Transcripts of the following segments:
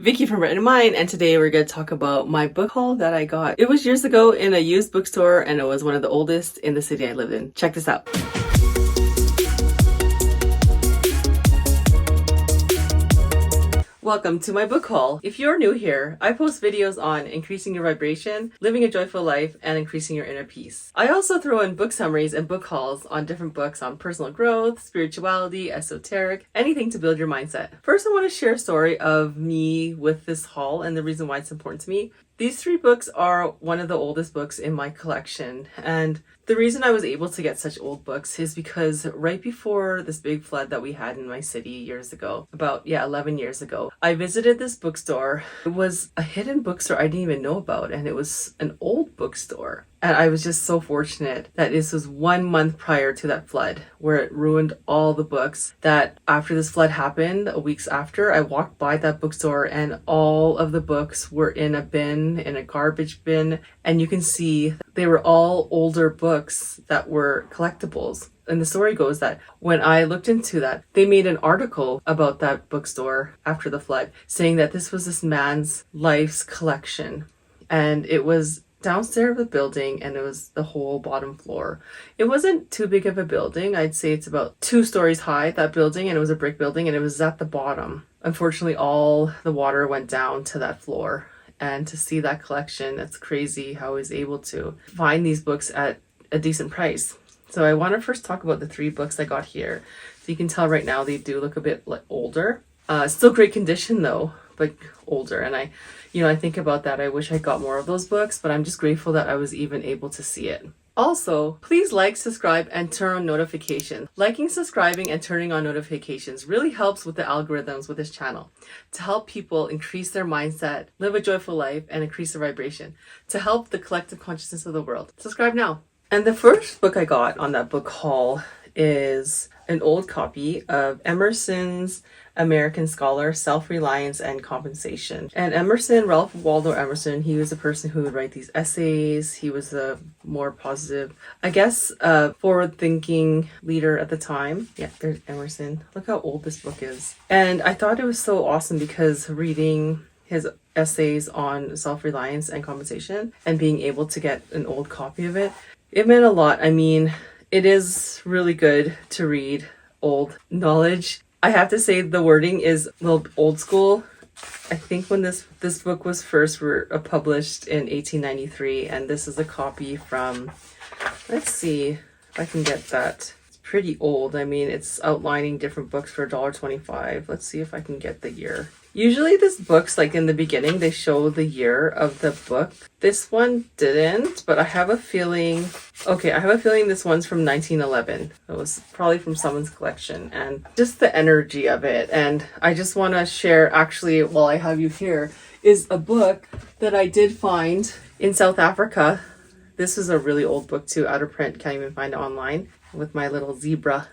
Vicki from Brightened, and today we're going to talk about my book haul that I got. It was years ago in a used bookstore, and it was one of the oldest in the city I lived in. Check this out. Welcome to my book haul. If you're new here, I post videos on increasing your vibration, living a joyful life, and increasing your inner peace. I also throw in book summaries and book hauls on different books on personal growth, spirituality, esoteric, anything to build your mindset. First, I want to share a story of me with this haul and the reason why it's important to me. These 3 books are one of the oldest books in my collection, and the reason I was able to get such old books is because right before this big flood that we had in my city years ago, about 11 years ago, I visited this bookstore. It was a hidden bookstore I didn't even know about, and it was an old bookstore. And I was just so fortunate that this was 1 month prior to that flood where it ruined all the books. That after this flood happened, weeks after, I walked by that bookstore and all of the books were in a bin, in a garbage bin. And you can see they were all older books that were collectibles. And the story goes that when I looked into that, they made an article about that bookstore after the flood, saying that this was this man's life's collection. And it was downstairs of the building, and it was the whole bottom floor. It wasn't too big of a building. I'd say it's about 2 stories high, that building, and it was a brick building, and it was at the bottom. Unfortunately, all the water went down to that floor. And to see that collection, that's crazy how I was able to find these books at a decent price. So I want to first talk about the 3 books I got here. So you can tell right now they do look a bit older. Still great condition though, but older. And I think about that. I wish I got more of those books, but I'm just grateful that I was even able to see it. Also, please like, subscribe, and turn on notifications. Liking, subscribing, and turning on notifications really helps with the algorithms with this channel to help people increase their mindset, live a joyful life, and increase their vibration to help the collective consciousness of the world. Subscribe now. And the first book I got on that book haul is an old copy of Emerson's American Scholar, Self-Reliance and Compensation. And Emerson, Ralph Waldo Emerson, he was a person who would write these essays. He was a more positive, forward-thinking leader at the time. Yeah, there's Emerson. Look how old this book is. And I thought it was so awesome because reading his essays on self-reliance and compensation and being able to get an old copy of it, it meant a lot. I mean, it is really good to read old knowledge. I have to say the wording is a little old school. I think when this book was first published in 1893, and this is a copy from, let's see if I can get that. It's pretty old. I mean, it's outlining different books for $1.25. Let's see if I can get the year. Usually these books, like in the beginning, they show the year of the book. This one didn't, but I have a feeling this one's from 1911. It was probably from someone's collection, and just the energy of it. And I just want to share, actually, while I have you here, is a book that I did find in South Africa. This is a really old book too, out of print, can't even find it online, with my little zebra.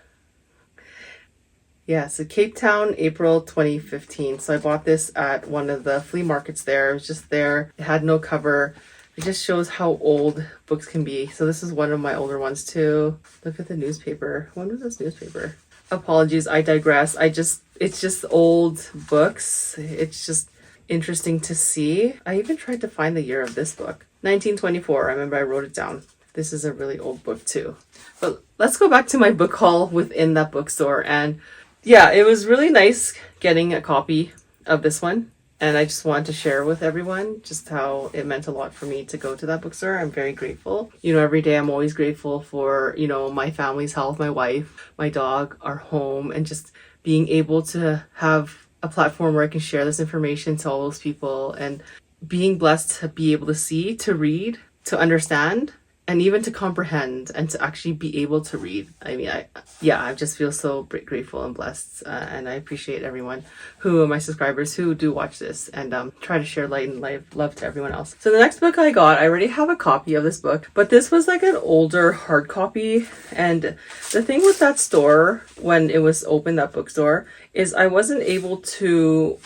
Yeah, so Cape Town, April 2015. So I bought this at one of the flea markets there. It was just there. It had no cover. It just shows how old books can be. So this is one of my older ones too. Look at the newspaper. When was this newspaper? Apologies, I digress. It's just old books. It's just interesting to see. I even tried to find the year of this book. 1924. I remember I wrote it down. This is a really old book too. But let's go back to my book haul within that bookstore. And yeah, it was really nice getting a copy of this one. And I just wanted to share with everyone just how it meant a lot for me to go to that bookstore. I'm very grateful. Every day I'm always grateful for, my family's health, my wife, my dog, our home, and just being able to have a platform where I can share this information to all those people, and being blessed to be able to see, to read, to understand, and even to comprehend, and to actually be able to read. I mean, I just feel so grateful and blessed, and I appreciate everyone who are my subscribers who do watch this, and try to share light and love to everyone else. So the next book I got, I already have a copy of this book, but this was like an older hard copy. And the thing with that store, when it was open, that bookstore, is I wasn't able to,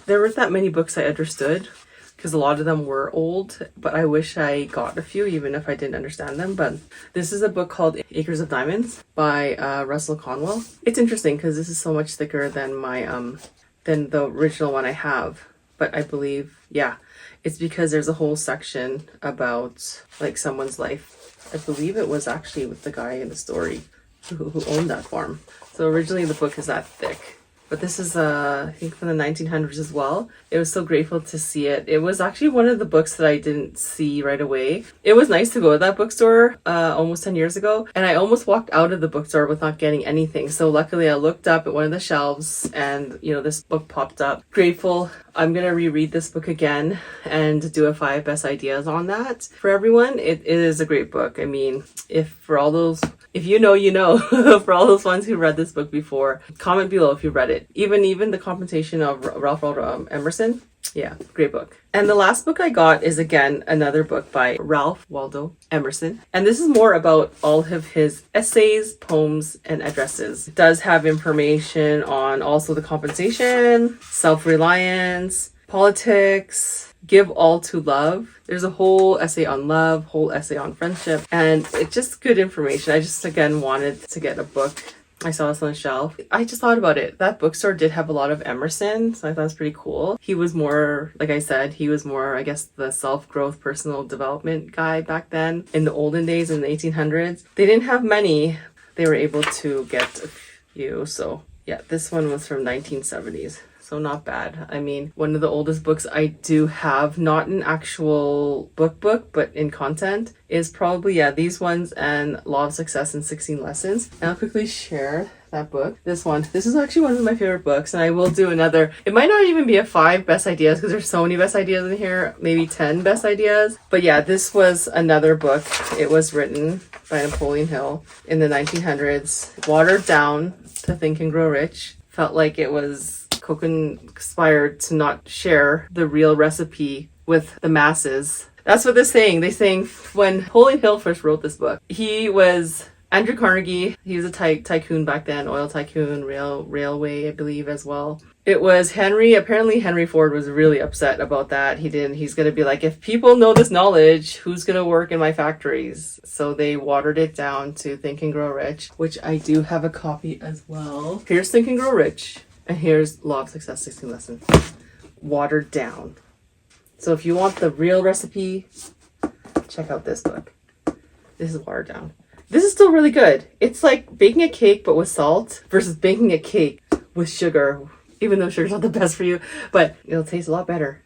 there weren't that many books I understood, because a lot of them were old, but I wish I got a few even if I didn't understand them. But this is a book called Acres of Diamonds by Russell Conwell. It's interesting because this is so much thicker than my than the original one I have. but I believe, yeah, it's because there's a whole section about like someone's life. I believe it was actually with the guy in the story who owned that farm. So originally the book is that thick. But this is, I think, from the 1900s as well. It was so grateful to see it. It was actually one of the books that I didn't see right away. It was nice to go to that bookstore almost 10 years ago. And I almost walked out of the bookstore without getting anything. So luckily I looked up at one of the shelves and, you know, this book popped up. Grateful. I'm going to reread this book again and do a 5 best ideas on that for everyone. It is a great book. I mean, if you know, you know. For all those ones who read this book before, comment below if you read it. Even the Compensation of Ralph Waldo Emerson. Yeah, great book. And the last book I got is again another book by Ralph Waldo Emerson. And this is more about all of his essays, poems, and addresses. It does have information on also the compensation, self-reliance, politics, give all to love. There's a whole essay on love, whole essay on friendship, and it's just good information. I just, again, wanted to get a book. I saw this on the shelf. I just thought about it. That bookstore did have a lot of Emerson, so I thought it was pretty cool. He was more, like I said, I guess, the self-growth, personal development guy back then. In the olden days, in the 1800s, they didn't have many. They were able to get a few, so yeah, this one was from 1970s. So not bad. I mean, one of the oldest books I do have, not an actual book, but in content, is probably, yeah, these ones and Law of Success in 16 Lessons. And I'll quickly share that book. This is actually one of my favorite books, and I will do another. It might not even be a 5 best ideas because there's so many best ideas in here, maybe 10 best ideas. But yeah, this was another book. It was written by Napoleon Hill in the 1900s, watered down to Think and Grow Rich. Felt like it was conspired to not share the real recipe with the masses. That's what they're saying. They're saying when Napoleon Hill first wrote this book, he was Andrew Carnegie. He was a tycoon back then, oil tycoon, railway, I believe, as well. It was apparently Henry Ford was really upset about that. He's going to be like, if people know this knowledge, who's going to work in my factories? So they watered it down to Think and Grow Rich, which I do have a copy as well. Here's Think and Grow Rich. And here's Law of Success 16 Lessons, watered down. So if you want the real recipe, check out this book. This is watered down. This is still really good. It's like baking a cake but with salt versus baking a cake with sugar, even though sugar's not the best for you, but it'll taste a lot better.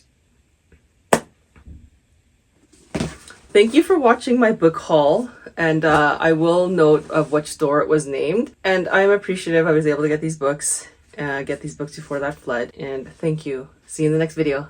Thank you for watching my book haul, and I will note of which store it was named. And I'm appreciative I was able to get these books before that flood, and thank you. See you in the next video.